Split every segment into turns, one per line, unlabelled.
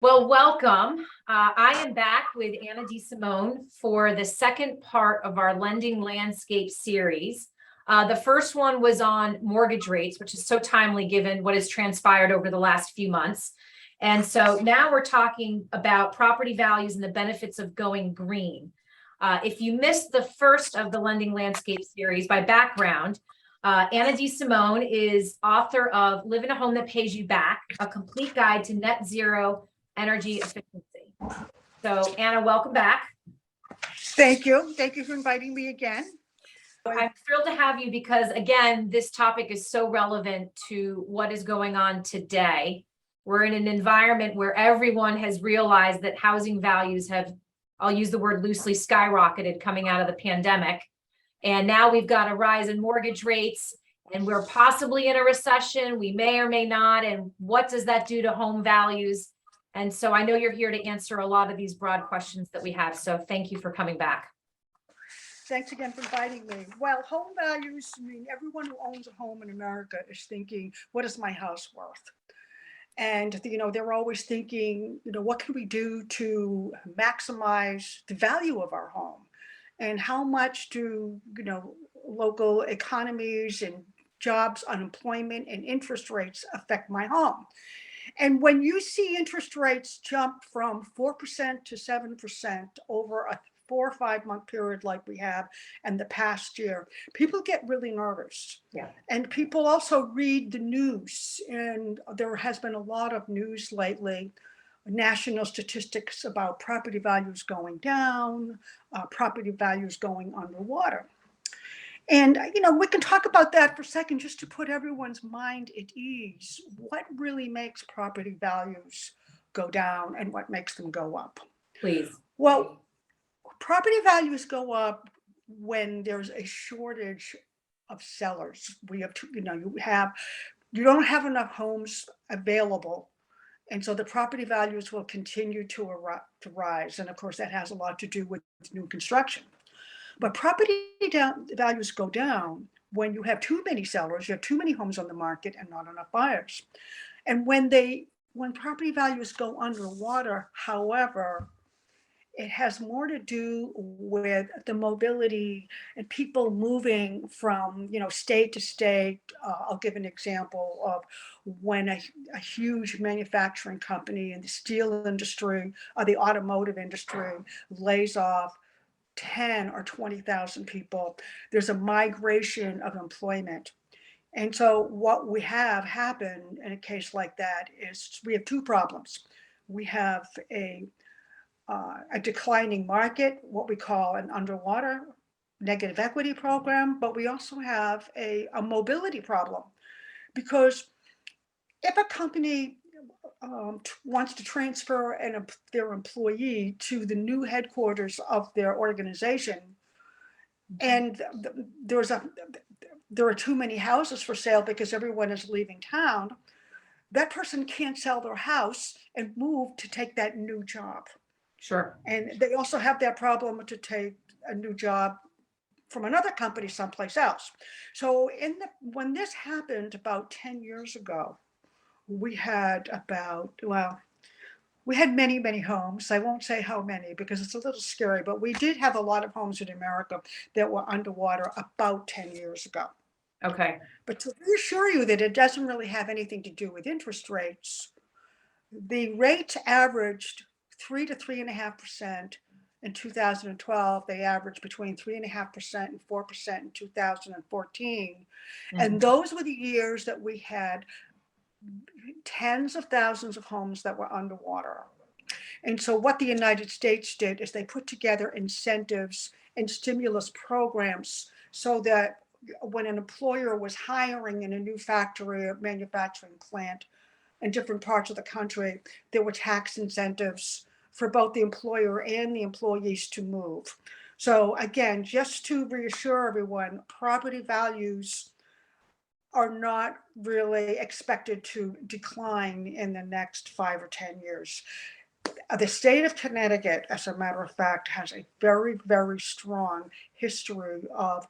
Well, welcome. I am back with Anna DeSimone for the second part of our lending landscape series. The first one was on mortgage rates, which is so timely given what has transpired over the last few months. And so now we're talking about property values and the benefits of going green. If you missed the first of the lending landscape series, by background, Anna DeSimone is author of Live in a Home That Pays You Back, a complete guide to net zero energy efficiency. So Anna, welcome back.
Thank you. Thank you for inviting me again.
I'm thrilled to have you because, again, this topic is so relevant to what is going on today. We're in an environment where everyone has realized that housing values have, I'll use the word loosely, skyrocketed coming out of the pandemic. And now we've got a rise in mortgage rates and we're possibly in a recession. We may or may not. And what does that do to home values? And so I know you're here to answer a lot of these broad questions that we have. So thank you for coming back.
Thanks again for inviting me. Well, home values, I mean, everyone who owns a home in America is thinking, what is my house worth? And, they're always thinking, what can we do to maximize the value of our home? And how much do, local economies and jobs, unemployment, and interest rates affect my home? And when you see interest rates jump from 4% to 7% over a 4 or 5 month period like we have in the past year, people get really nervous.
Yeah.
And people also read the news, and there has been a lot of news lately, national statistics about property values going down, property values going underwater. And, we can talk about that for a second just to put everyone's mind at ease. What really makes property values go down and what makes them go up?
Please.
Well, property values go up when there's a shortage of sellers. We have, you don't have enough homes available. And so the property values will continue to rise. And of course, that has a lot to do with new construction. But property values go down when you have too many sellers, you have too many homes on the market and not enough buyers. And when property values go underwater, however, it has more to do with the mobility and people moving from state to state. I'll give an example of when a huge manufacturing company in the steel industry or the automotive industry lays off 10 or 20,000 people, there's a migration of employment. And so what we have happen in a case like that is we have two problems. We have a declining market, what we call an underwater negative equity program, but we also have a mobility problem, because if a company wants to transfer their employee to the new headquarters of their organization, and there are too many houses for sale because everyone is leaving town, that person can't sell their house and move to take that new job.
Sure.
And they also have that problem to take a new job from another company someplace else. So when this happened about 10 years ago, we had many, many homes. I won't say how many because it's a little scary, but we did have a lot of homes in America that were underwater about 10 years ago.
Okay.
But to reassure you that it doesn't really have anything to do with interest rates, the rates averaged 3 to 3.5% in 2012. They averaged between 3.5% and 4% in 2014. Mm-hmm. And those were the years that we had tens of thousands of homes that were underwater. And so what the United States did is they put together incentives and stimulus programs so that when an employer was hiring in a new factory or manufacturing plant in different parts of the country, there were tax incentives for both the employer and the employees to move. So again, just to reassure everyone, property values are not really expected to decline in the next 5 or 10 years. The state of Connecticut, as a matter of fact, has a very, very strong history of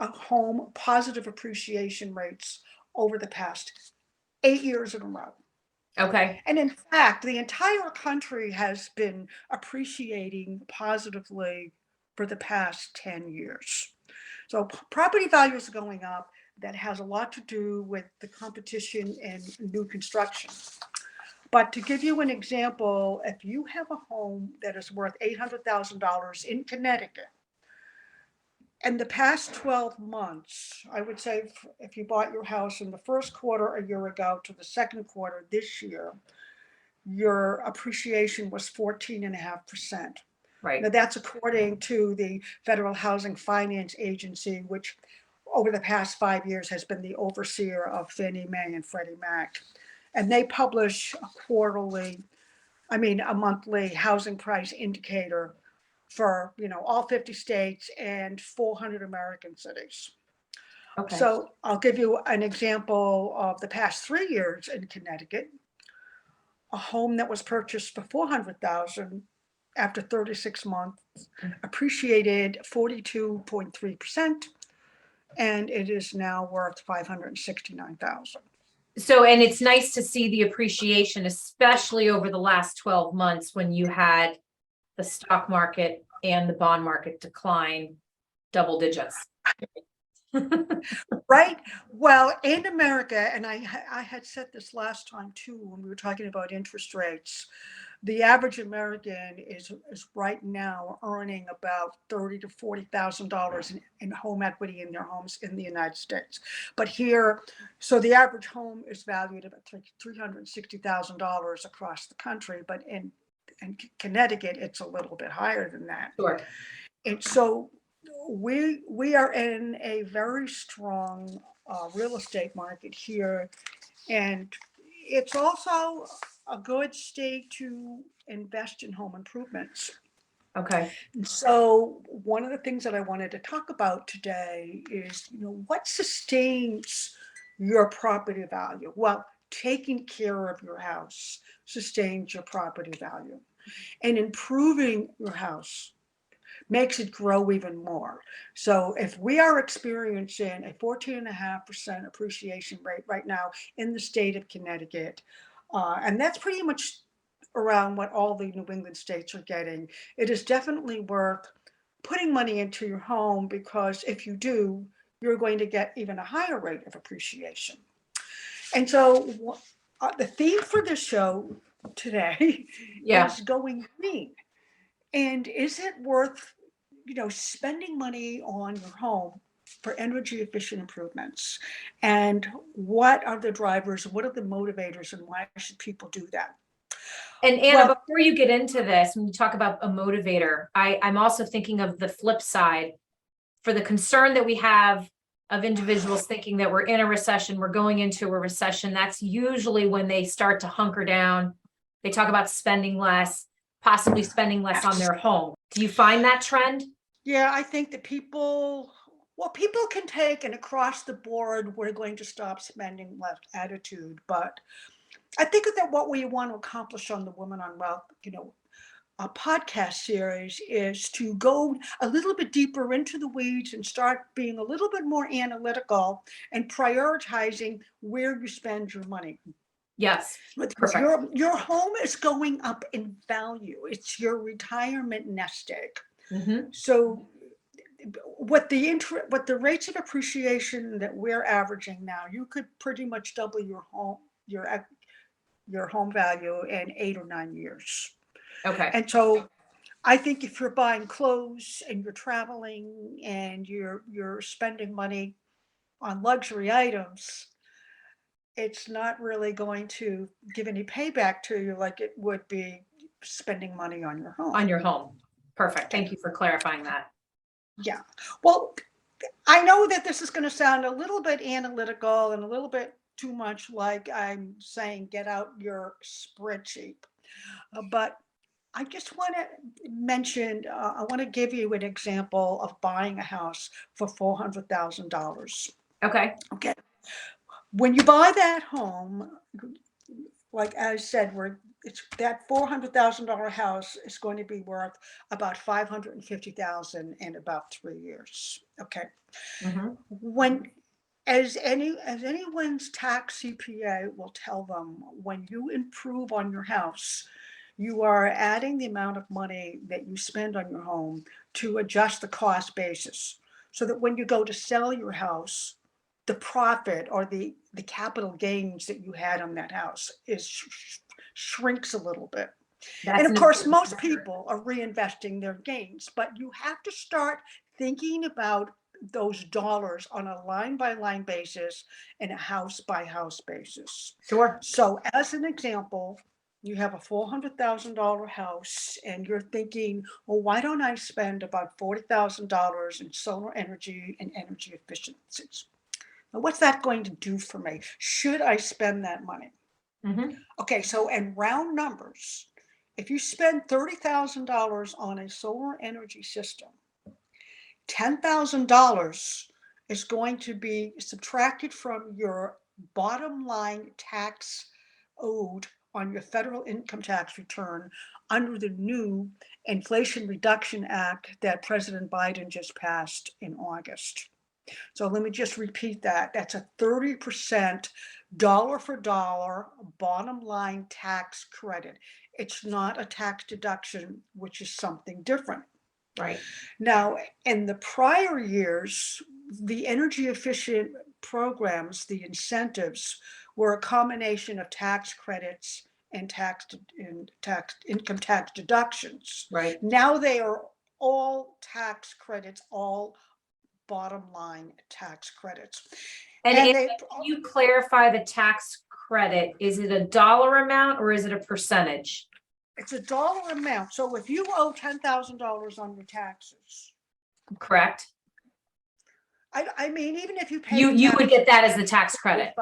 home positive appreciation rates over the past 8 years in a row.
Okay.
And in fact, the entire country has been appreciating positively for the past 10 years. So property values are going up. That has a lot to do with the competition in new construction. But to give you an example, if you have a home that is worth $800,000 in Connecticut, in the past 12 months, I would say if you bought your house in the first quarter a year ago to the second quarter this year, your appreciation was 14.5%. Now,
Right.
that's according to the Federal Housing Finance Agency, which over the past 5 years has been the overseer of Fannie Mae and Freddie Mac. And they publish a monthly housing price indicator for, all 50 states and 400 American cities.
Okay.
So I'll give you an example of the past 3 years in Connecticut. A home that was purchased for 400,000 after 36 months appreciated 42.3%, and it is now worth 569,000.
So, and it's nice to see the appreciation, especially over the last 12 months when you had the stock market and the bond market decline double digits.
Right? Well, in America, and I had said this last time too when we were talking about interest rates, the average American is right now earning about $30,000 to $40,000 in home equity in their homes in the United States. But here, so the average home is valued at about $360,000 across the country, but in Connecticut, it's a little bit higher than that.
Sure.
And so we are in a very strong real estate market here, and it's also a good state to invest in home improvements.
Okay.
And so one of the things that I wanted to talk about today is, what sustains your property value? Well, taking care of your house sustains your property value, and improving your house makes it grow even more. So if we are experiencing a 14.5% appreciation rate right now in the state of Connecticut, and that's pretty much around what all the New England states are getting, it is definitely worth putting money into your home, because if you do, you're going to get even a higher rate of appreciation. And so the theme for this show today
Yeah.
is going green. And is it worth, spending money on your home for energy efficient improvements? And what are the drivers? What are the motivators, and why should people do that?
And Anna,
Well,
before you get into this, when you talk about a motivator, I'm also thinking of the flip side for the concern that we have of individuals thinking that we're in a recession, we're going into a recession. That's usually when they start to hunker down. They talk about spending less, possibly spending less on their home. Do you find that trend?
yeah, I think that people can take an across the board, we're going to stop spending less attitude. But I think that what we want to accomplish on the Women on Wealth, a podcast series, is to go a little bit deeper into the weeds and start being a little bit more analytical and prioritizing where you spend your money.
Yes.
Because
Perfect.
your home is going up in value. It's your retirement nest egg.
Mm-hmm.
So with the rates of appreciation that we're averaging now, you could pretty much double your home value in 8 or 9 years.
Okay.
And so I think if you're buying clothes and you're traveling and you're spending money on luxury items, it's not really going to give any payback to you like it would be spending money on your home.
On your home. Perfect. Thank you for clarifying that.
Yeah. Well, I know that this is going to sound a little bit analytical and a little bit too much like I'm saying, get out your spreadsheet. But I just want to mention, I want to give you an example of buying a house for $400,000.
Okay.
Okay. When you buy that home, like I said, it's that $400,000 house is going to be worth about $550,000 in about 3 years. Okay.
Mm-hmm.
When as anyone's tax CPA will tell them, when you improve on your house, you are adding the amount of money that you spend on your home to adjust the cost basis. So that when you go to sell your house, the profit or the capital gains that you had on that house shrinks a little bit. And
That's
of
an
course,
important
most
factor.
people are reinvesting their gains, but you have to start thinking about those dollars on a line by line basis and a house by house basis.
Sure.
So, as an example, you have a $400,000 house and you're thinking, well, why don't I spend about $40,000 in solar energy and energy efficiencies? Now, what's that going to do for me? Should I spend that money?
Mhm.
Okay, so in round numbers, if you spend $30,000 on a solar energy system, $10,000 is going to be subtracted from your bottom line tax owed on your federal income tax return under the new Inflation Reduction Act that President Biden just passed in August. So let me just repeat that. That's a 30% dollar for dollar bottom line tax credit. It's not a tax deduction, which is something different.
Right.
Now, in the prior years, the energy efficient programs, the incentives, were a combination of tax credits and income tax deductions.
Right.
Now they are all tax credits, all bottom line tax credits.
And
And
Anna,
they,
can you clarify the tax credit? Is it a dollar amount or is it a percentage?
it's a dollar amount. So if you owe $10,000 on your taxes,
Correct.
I mean, even if you pay
You would get that as the tax
taxes,
credit.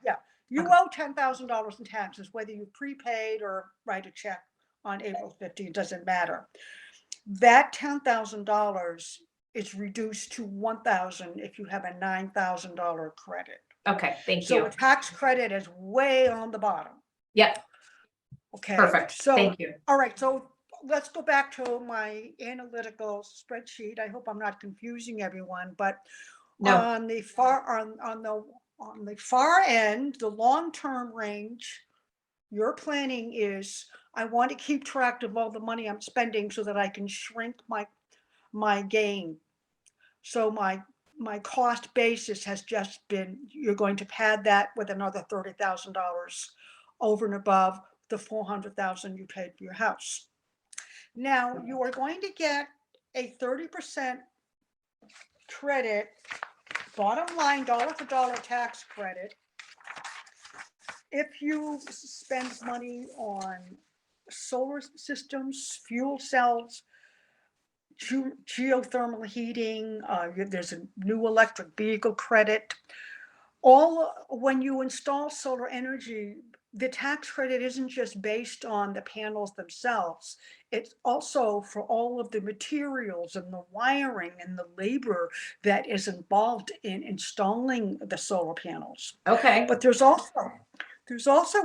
yeah, you
Okay.
owe $10,000 in taxes, whether you prepaid or write a check on April 15th, doesn't matter. That $10,000 is reduced to 1,000 if you have a $9,000 credit.
Okay, thank
So
you.
a tax credit is way on the bottom.
Yep,
Okay,
perfect.
so,
Thank you.
all right, so let's go back to my analytical spreadsheet. I hope I'm not confusing everyone, but
No,
on the far end, the long-term range, your planning is, I want to keep track of all the money I'm spending so that I can shrink my gain. So my cost basis has just been, you're going to pad that with another $30,000 over and above the 400,000 you paid for your house. Now, you are going to get a 30% credit, bottom line, dollar for dollar tax credit, if you spend money on solar systems, fuel cells, geothermal heating, there's a new electric vehicle credit. All when you install solar energy, the tax credit isn't just based on the panels themselves. It's also for all of the materials and the wiring and the labor that is involved in installing the solar panels.
okay,
But there's also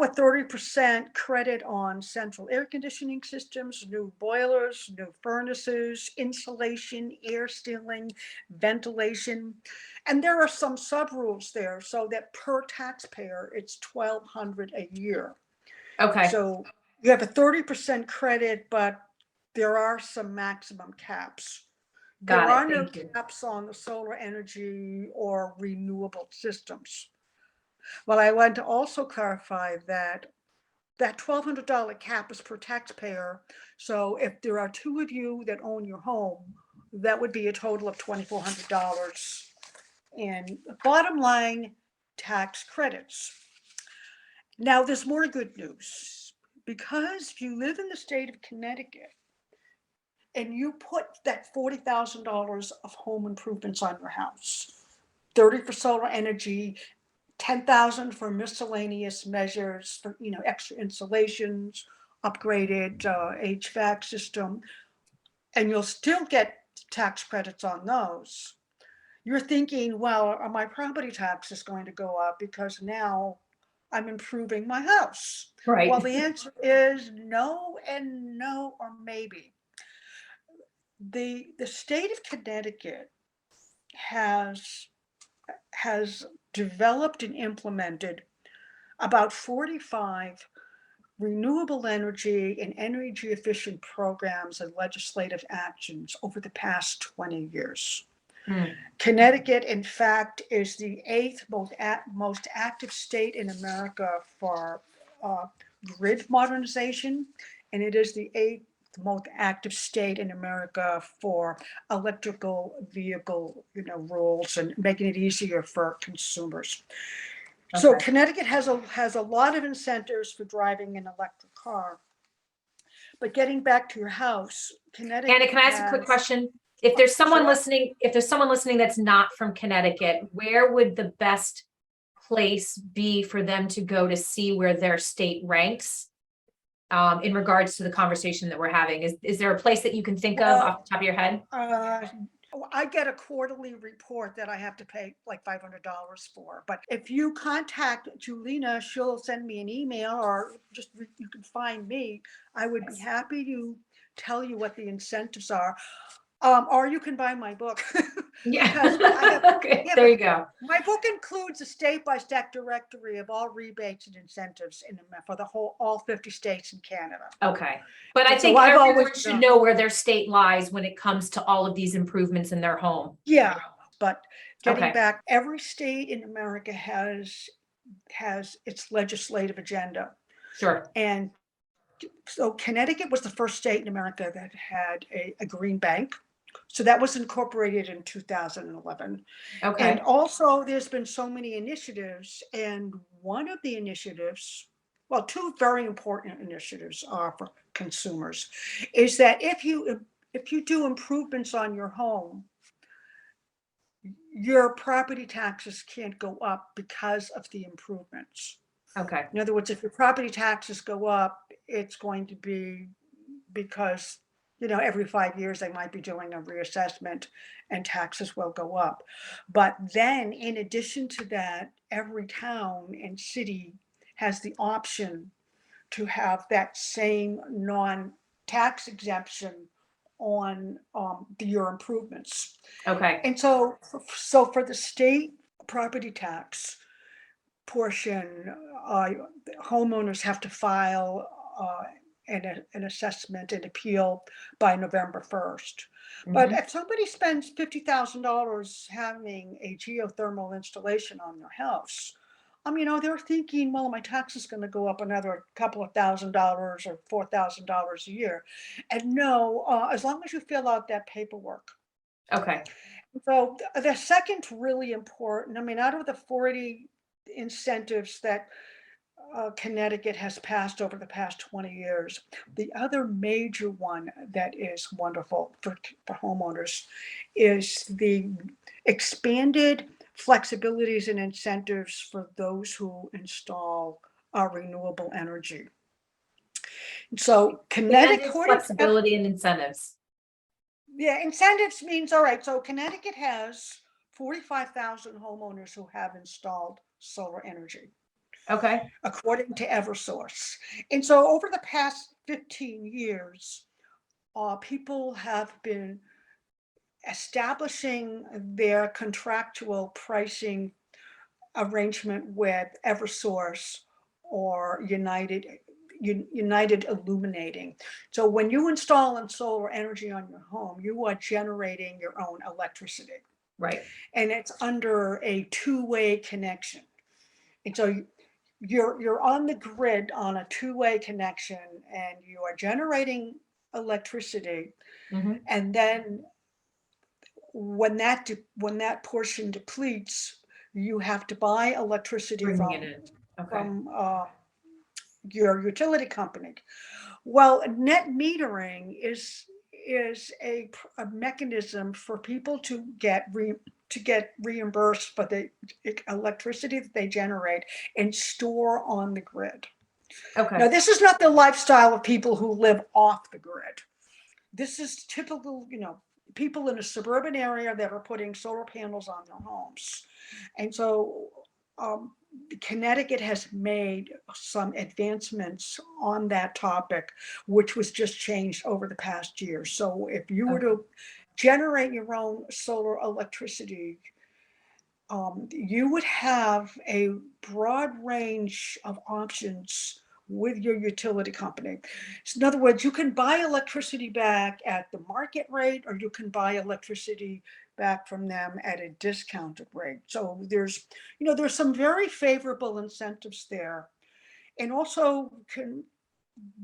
a 30% credit on central air conditioning systems, new boilers, new furnaces, insulation, air sealing, ventilation. And there are some sub rules there so that per taxpayer, it's $1,200 a year.
okay.
So you have a 30% credit, but there are some maximum caps. There
Got it.
are no
Thank you.
caps on the solar energy or renewable systems. Well, I want to also clarify that that $1,200 cap is per taxpayer. So if there are two of you that own your home, that would be a total of $2,400 in bottom line tax credits. Now, there's more good news. Because if you live in the state of Connecticut and you put that $40,000 of home improvements on your house, 30 for solar energy, 10,000 for miscellaneous measures for, extra insulations, upgraded HVAC system, and you'll still get tax credits on those. You're thinking, well, are my property taxes going to go up because now I'm improving my house? Well,
Right.
the answer is no and no or maybe. The state of Connecticut has has developed and implemented about 45 renewable energy and energy efficient programs and legislative actions over the past 20 years. Connecticut, in fact, is the eighth most active state in America for grid modernization, and it is the eighth most active state in America for electrical vehicle, rules and making it easier for consumers. So
Okay.
Connecticut has a lot of incentives for driving an electric car. But getting back to your house, Connecticut
Anna, can I ask a quick
has,
question? If there's someone
sure.
listening that's not from Connecticut, where would the best place be for them to go to see where their state ranks? In regards to the conversation that we're having, is there a place that you can think of off the top of your head?
I get a quarterly report that I have to pay like $500 for. But if you contact Julina, she'll send me an email, or just you can find me. I would be happy to tell you what the incentives are. Or you can buy my book.
Yeah.
Because I have,
Okay, there you go.
my book includes a state-by-state directory of all rebates and incentives for all 50 states in Canada.
Okay. But I
And so
think
I've
everyone
always
should
known-
know where their state lies when it comes to all of these improvements in their home.
Yeah, but getting
Okay.
back, every state in America has its legislative agenda.
Sure.
And so Connecticut was the first state in America that had a green bank. So that was incorporated in 2011.
Okay.
And also there's been so many initiatives, and one of the initiatives, well, two very important initiatives are for consumers, is that if you do improvements on your home, your property taxes can't go up because of the improvements.
Okay.
In other words, if your property taxes go up, it's going to be because, every 5 years they might be doing a reassessment and taxes will go up. But then in addition to that, every town and city has the option to have that same non-tax exemption on your improvements.
Okay.
And so for the state property tax portion, homeowners have to file an assessment and appeal by November 1st. But if somebody spends $50,000 having a geothermal installation on their house, they're thinking, well, my tax is going to go up another couple of $1,000 or $4,000 a year. And no, as long as you fill out that paperwork.
Okay.
So the second really important, out of the 40 incentives that Connecticut has passed over the past 20 years, the other major one that is wonderful for homeowners is the expanded flexibilities and incentives for those who install renewable energy. So Connecticut,
flexibility and incentives.
Yeah, incentives means, all right, so Connecticut has 45,000 homeowners who have installed solar energy.
Okay.
According to Eversource. And so over the past 15 years, people have been establishing their contractual pricing arrangement with Eversource or United Illuminating. So when you install solar energy on your home, you are generating your own electricity.
Right.
And it's under a two-way connection. And so you're on the grid on a two-way connection, and you are generating electricity. And then when that portion depletes, you have to buy electricity from your utility company. Well, net metering is a mechanism for people to get reimbursed for the electricity that they generate and store on the grid.
Okay.
Now, this is not the lifestyle of people who live off the grid. This is typical, people in a suburban area that are putting solar panels on their homes. And so Connecticut has made some advancements on that topic, which was just changed over the past year. So if you were to generate your own solar electricity, you would have a broad range of options with your utility company. So in other words, you can buy electricity back at the market rate, or you can buy electricity back from them at a discounted rate. So there's some very favorable incentives there. And also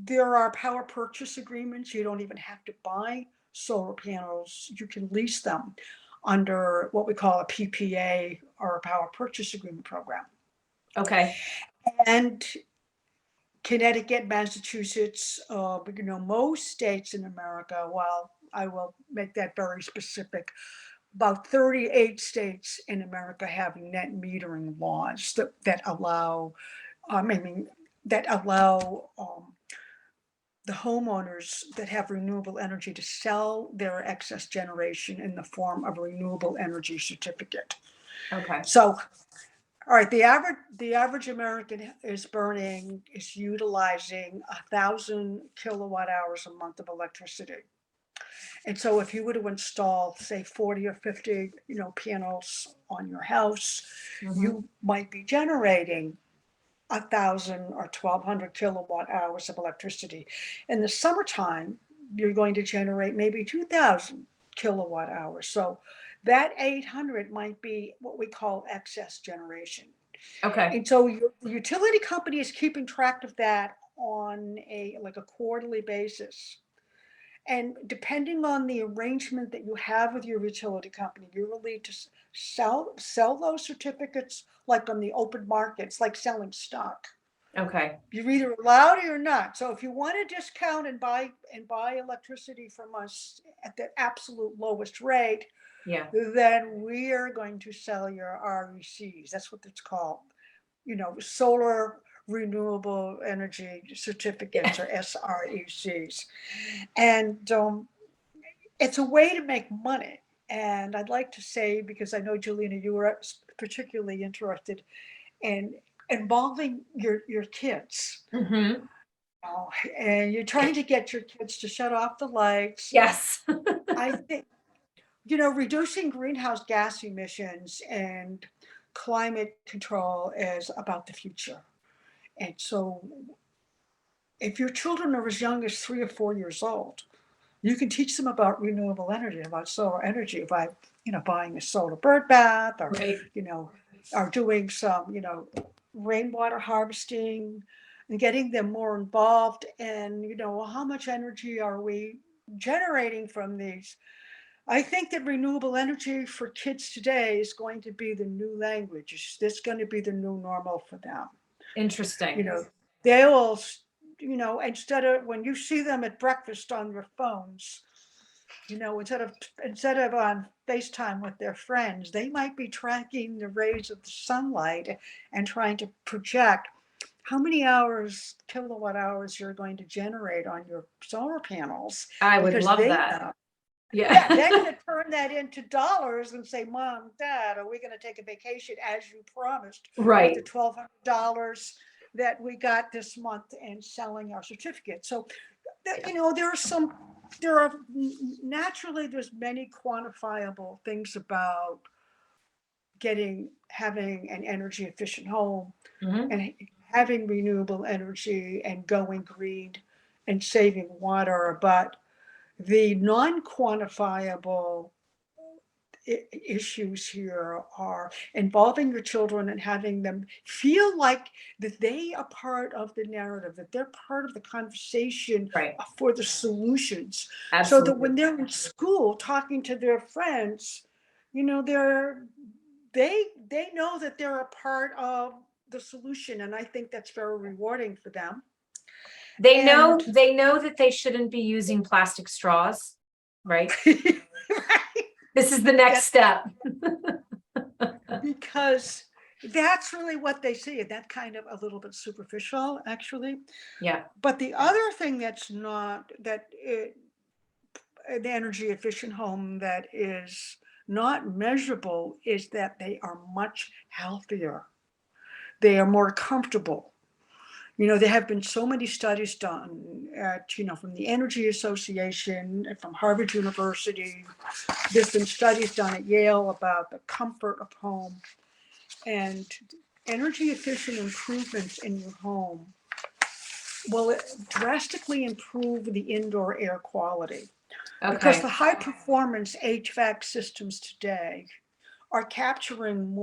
there are power purchase agreements. You don't even have to buy solar panels. You can lease them under what we call a PPA, or a power purchase agreement program.
Okay.
And Connecticut, Massachusetts, most states in America, well, I will make that very specific. About 38 states in America have net metering laws that allow, that allow the homeowners that have renewable energy to sell their excess generation in the form of a renewable energy certificate.
Okay.
So, all right, the average American is utilizing 1,000 kilowatt hours a month of electricity. And so if you were to install, say, 40 or 50, panels on your house,
Mhm.
you might be generating 1,000 or 1,200 kilowatt hours of electricity. In the summertime, you're going to generate maybe 2,000 kilowatt hours. So that 800 might be what we call excess generation.
Okay.
And so your utility company is keeping track of that on a quarterly basis. And depending on the arrangement that you have with your utility company, you're willing to sell those certificates like on the open market. It's like selling stock.
Okay.
You're either allowed or you're not. So if you want to discount and buy electricity from us at the absolute lowest rate,
Yeah.
then we are going to sell your RECs. That's what it's called. Solar renewable energy certificates, or SRECs. And it's a way to make money. And I'd like to say, because I know, Julina, you were particularly interested in involving your kids.
Mm-hmm.
And you're trying to get your kids to shut off the lights.
Yes.
I think, reducing greenhouse gas emissions and climate control is about the future. And so if your children are as young as 3 or 4 years old, you can teach them about renewable energy, about solar energy by, buying a solar bird bath, or,
Right.
or doing some, rainwater harvesting, and getting them more involved in, how much energy are we generating from these. I think that renewable energy for kids today is going to be the new language. It's going to be the new normal for them.
Interesting.
They will, instead of when you see them at breakfast on their phones, instead of on FaceTime with their friends, they might be tracking the rays of the sunlight and trying to project how many kilowatt hours you're going to generate on your solar panels.
I would
Because
love
they
that.
know.
Yeah.
They're going to turn that into dollars and say, Mom, Dad, are we going to take a vacation as you promised
Right.
with the $1,200 that we got this month in selling our certificate? So, naturally, there's many quantifiable things about having an energy efficient home,
Mhm.
and having renewable energy and going green and saving water. But the non-quantifiable issues here are involving your children and having them feel like that they are part of the narrative, that they're part of the conversation
Right.
for the solutions. So that
Absolutely.
when they're in school talking to their friends, they know that they're a part of the solution. And I think that's very rewarding for them.
They know
And
that they shouldn't be using plastic straws, right?
right,
This is the next step.
because that's really what they see. That kind of a little bit superficial, actually.
Yeah.
But the other thing that's not the energy efficient home that is not measurable is that they are much healthier. They are more comfortable. There have been so many studies done from the Energy Association and from Harvard University. There's been studies done at Yale about the comfort of home, and energy efficient improvements in your home will drastically improve the indoor air quality. Because the
Okay,
high performance HVAC systems today are capturing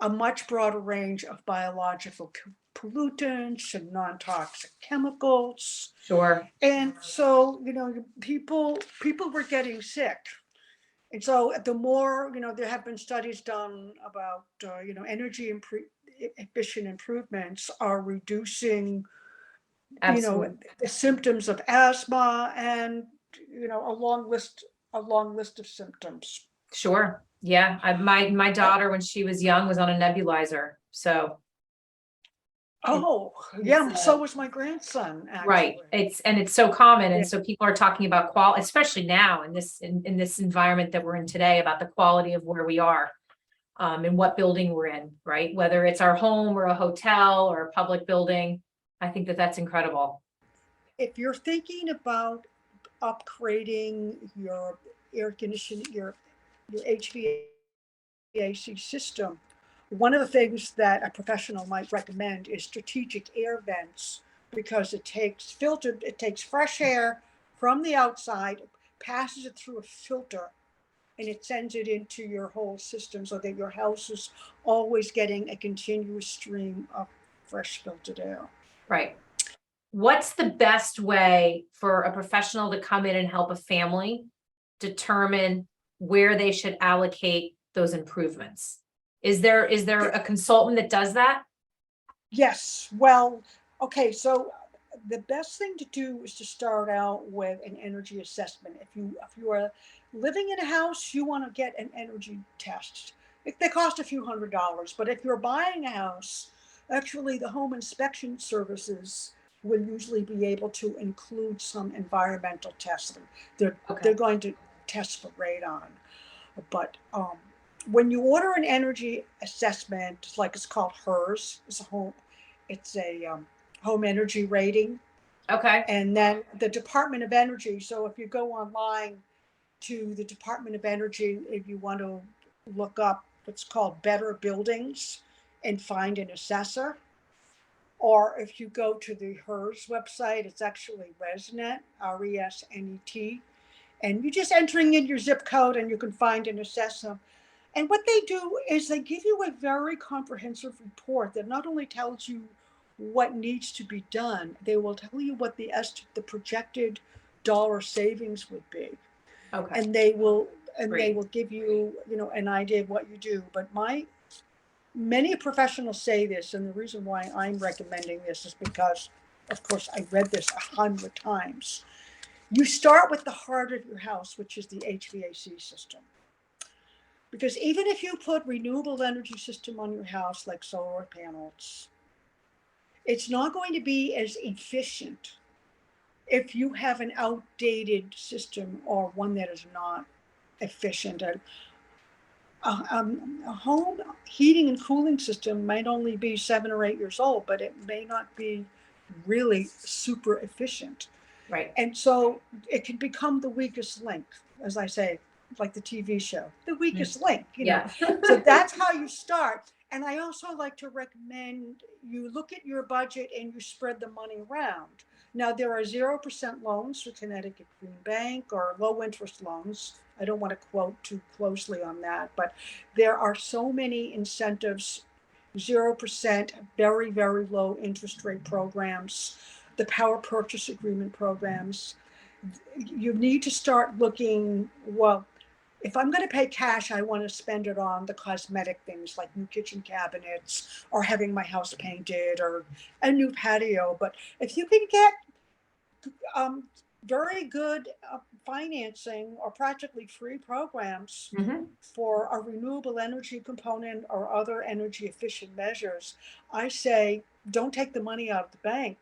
a much broader range of biological pollutants and non-toxic chemicals.
sure.
And so, people were getting sick. And so the more, there have been studies done about, efficient improvements are reducing,
Absolutely.
the symptoms of asthma and, a long list of symptoms.
Sure. Yeah. My daughter, when she was young, was on a nebulizer. So it,
Oh,
it's
yeah, so was my grandson,
right.
actually.
It's so common.
Yeah.
And so people are talking about quality, especially now in this environment that we're in today, about the quality of where we are. And what building we're in, right? Whether it's our home or a hotel or a public building. I think that that's incredible.
If you're thinking about upgrading your air conditioning, your HVAC system, one of the things that a professional might recommend is strategic air vents, because it takes fresh air from the outside, passes it through a filter, and it sends it into your whole system so that your house is always getting a continuous stream of fresh filtered air.
Right. What's the best way for a professional to come in and help a family determine where they should allocate those improvements? Is there a consultant that does that?
Yes, well, okay, so the best thing to do is to start out with an energy assessment. If you are living in a house, you want to get an energy test. They cost a few $100s, but if you're buying a house, actually the home inspection services will usually be able to include some environmental testing. They're
Okay.
going to test for radon. But when you order an energy assessment, it's called HERS, it's a home energy rating,
Okay.
and then the Department of Energy. So if you go online to the Department of Energy, if you want to look up what's called Better Buildings and find an assessor, or if you go to the HERS website, it's actually ResNet, RESNET, and you're just entering in your zip code and you can find an assessor. And what they do is they give you a very comprehensive report that not only tells you what needs to be done, they will tell you what the projected dollar savings would be.
Okay.
And they
Great.
will give you, an idea of what you do. But many professionals say this, and the reason why I'm recommending this is because, of course, I read this 100 times. You start with the heart of your house, which is the HVAC system. Because even if you put renewable energy system on your house, like solar panels, it's not going to be as efficient if you have an outdated system or one that is not efficient. A home heating and cooling system might only be 7 or 8 years old, but it may not be really super efficient.
Right.
And so it can become the weakest link, as I say, like the TV show, the
Mm.
weakest link.
Yeah.
So that's how you start. And I also like to recommend you look at your budget and you spread the money around. Now, there are 0% loans for Connecticut Green Bank or low interest loans. I don't want to quote too closely on that, but there are so many incentives, 0%, very, very low interest rate programs, the power purchase agreement programs. You need to start looking, well, if I'm going to pay cash, I want to spend it on the cosmetic things like new kitchen cabinets or having my house painted or a new patio. But if you can get um, very good financing or practically free programs
Hmm.
for a renewable energy component or other energy efficient measures, I say don't take the money out of the bank.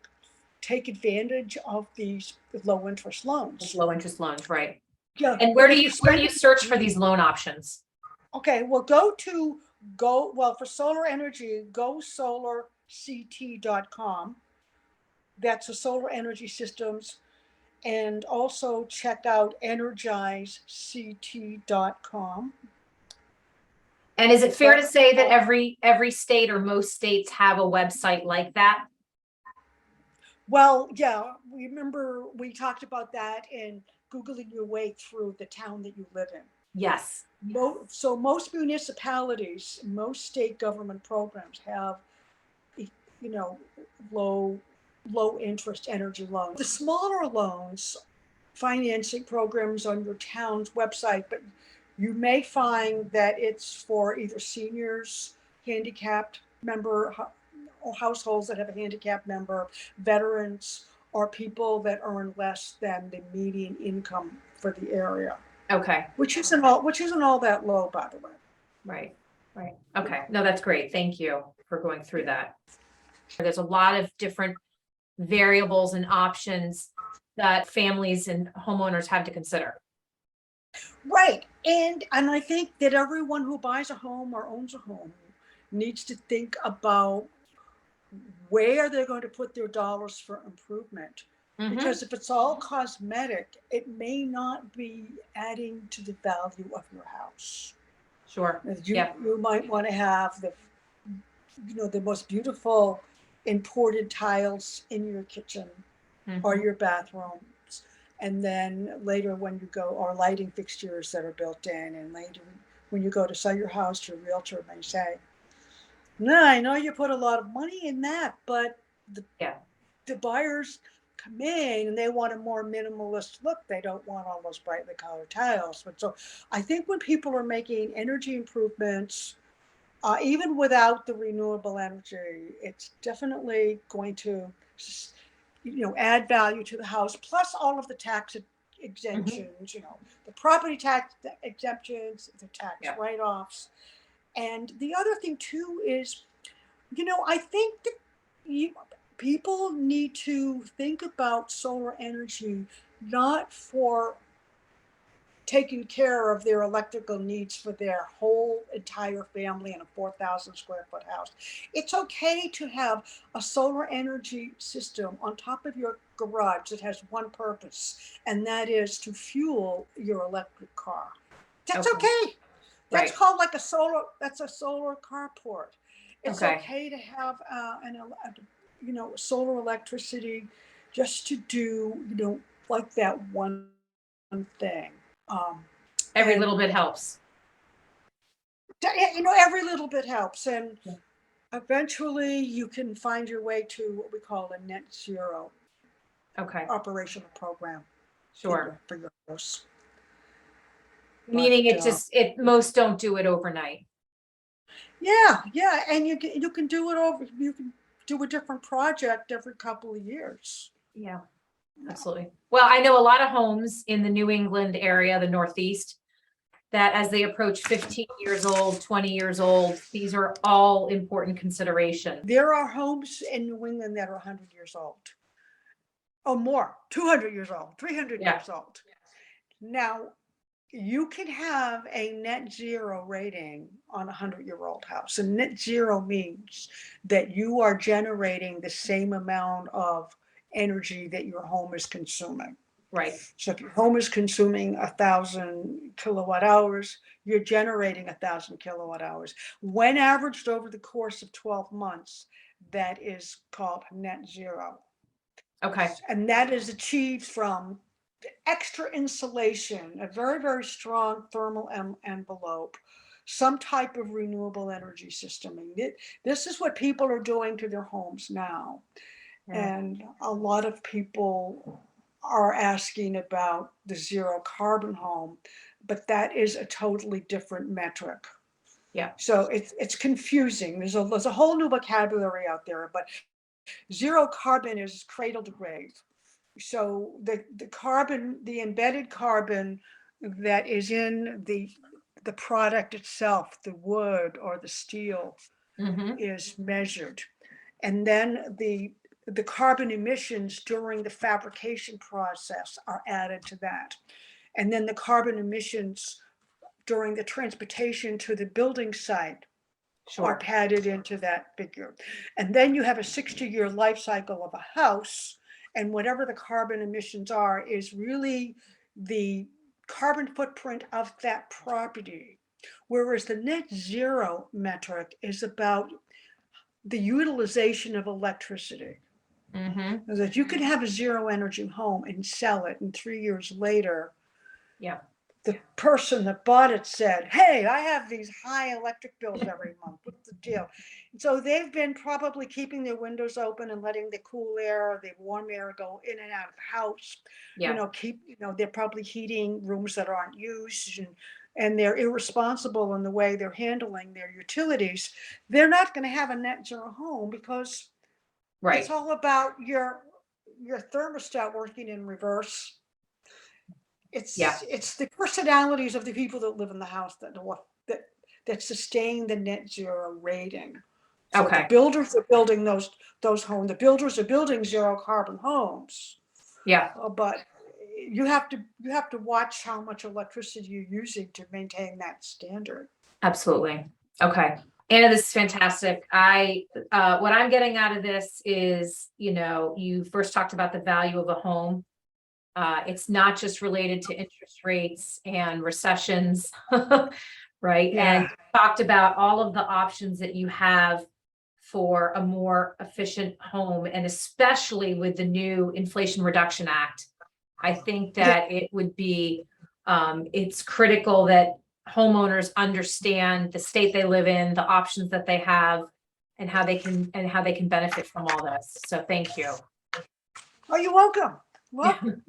Take advantage of these low interest loans.
Low interest loans, right?
Yeah,
And
but if you
where do
spend
you search for these loan options?
okay, well, well, for solar energy, go solarct.com. That's the solar energy systems. And also check out energizect.com.
And is it fair to
But
say that every state or most states have a website like that?
well, yeah, remember we talked about that in Googling your way through the town that you live in.
Yes.
So most municipalities, most state government programs have, you know, low low interest energy loans. The smaller loans, financing programs on your town's website, but you may find that it's for either seniors, handicapped member, or households that have a handicapped member, veterans, or people that earn less than the median income for the area,
Okay.
which isn't all that low, by the way.
Right. Right. Okay. No, that's great. Thank you for going through that. There's a lot of different variables and options that families and homeowners have to consider.
Right. And I think that everyone who buys a home or owns a home needs to think about where they're going to put their dollars for improvement.
Mhm.
Because if it's all cosmetic, it may not be adding to the value of your house.
Sure.
You,
Yeah.
you might want to have the most beautiful imported tiles in your kitchen or
Mhm.
your bathrooms. And then later when you go, or lighting fixtures that are built in, and later when you go to sell your house, your realtor may say, no, I know you put a lot of money in that, but
Yeah.
the buyers come in and they want a more minimalist look. They don't want all those brightly colored tiles. But so I think when people are making energy improvements, even without the renewable energy, it's definitely going to, add value to the house. Plus all of the tax
Mhm.
exemptions, the property tax exemptions, the tax
Yeah.
write-offs. And the other thing too is, I think that you, people need to think about solar energy not for taking care of their electrical needs for their whole entire family in a 4,000 square foot house. It's okay to have a solar energy system on top of your garage that has one purpose, and that is to fuel your electric car. That's
Okay.
okay. That's
Right.
called that's a solar carport. It's
Okay.
okay to have solar electricity just to do, like that one thing. Um,
Every
and
little bit helps.
every little bit helps, and
Yeah.
eventually you can find your way to what we call a net zero
Okay.
operational program
Sure.
for your house. But
Meaning it most don't do it overnight.
yeah, and you can do it over. You can do a different project every couple of years.
Yeah. Absolutely. Well, I know a lot of homes in the New England area, the Northeast, that as they approach 15 years old, 20 years old, these are all important considerations.
There are homes in New England that are 100 years old, or more, 200 years old, 300
Yeah.
years old. Now, you can have a net zero rating on a 100-year-old house. And net zero means that you are generating the same amount of energy that your home is consuming.
Right.
So if your home is consuming 1,000 kilowatt hours, you're generating 1,000 kilowatt hours. When averaged over the course of 12 months, that is called net zero.
Okay.
And that is achieved from extra insulation, a very, very strong thermal envelope, some type of renewable energy system. And this is what people are doing to their homes now.
Yeah.
And a lot of people are asking about the zero carbon home, but that is a totally different metric.
Yeah.
So it's confusing. There's a whole new vocabulary out there, but zero carbon is cradle to grave. So the embedded carbon that is in the product itself, the wood or the steel,
Mm-hmm.
is measured. And then the carbon emissions during the fabrication process are added to that. And then the carbon emissions during the transportation to the building site
Sure.
padded into that figure. And then you have a 60-year life cycle of a house, and whatever the carbon emissions are is really the carbon footprint of that property. Whereas the net zero metric is about the utilization of electricity.
Mm-hmm.
That you could have a zero energy home and sell it, and 3 years later,
Yeah.
the person that bought it said, "Hey, I have these high electric bills every month. What's the deal?" And so they've been probably keeping their windows open and letting the cool air, the warm air go in and out of the house.
Yeah.
They're probably heating rooms that aren't used, and they're irresponsible in the way they're handling their utilities. They're not going to have a net zero home because it's
Right.
all about your thermostat working in reverse.
Yeah.
It's the personalities of the people that live in the house that sustain the net zero rating. So the
Okay.
builders are building those homes. The builders are building zero carbon homes,
Yeah.
but you have to watch how much electricity you're using to maintain that standard.
Absolutely. Okay. Anna, this is fantastic. What I'm getting out of this is, you first talked about the value of a home. It's not just related to interest rates and recessions, right?
Yeah.
And talked about all of the options that you have for a more efficient home, and especially with the new Inflation Reduction Act. I think that it would be, it's critical that homeowners understand the state they live in, the options that they have, and how they can benefit from all this. So thank you.
Oh, you're welcome. Welcome.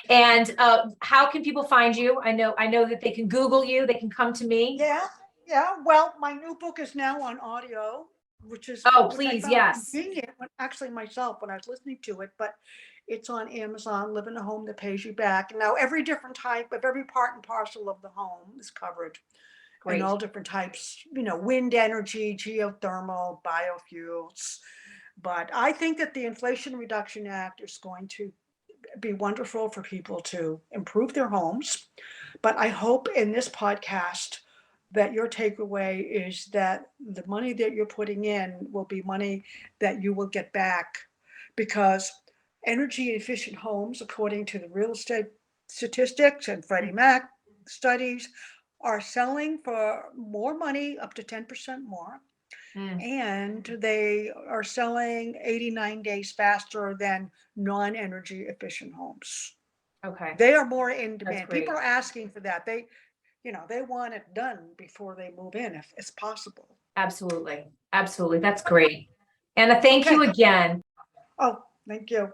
And how can people find you? I know that they can Google you, they can come to me.
Yeah. Yeah. Well, my new book is now on audio, which
Oh,
I
please,
found
yes.
convenient actually myself when I was listening to it, but it's on Amazon, Live in a Home That Pays You Back. Now, every different type of every part and parcel of the home is covered, and
Great.
all different types, wind energy, geothermal, biofuels. But I think that the Inflation Reduction Act is going to be wonderful for people to improve their homes. But I hope in this podcast that your takeaway is that the money that you're putting in will be money that you will get back, because energy efficient homes, according to the real estate statistics and Freddie Mac studies, are selling for more money, up to 10% more.
Mm,
And they are selling 89 days faster than non-energy efficient homes.
okay,
They are more in
that's
demand.
great.
People are asking for that. They want it done before they move in, if it's possible.
Absolutely. Absolutely. That's great. Anna, thank
Okay.
you again.
Oh, thank you.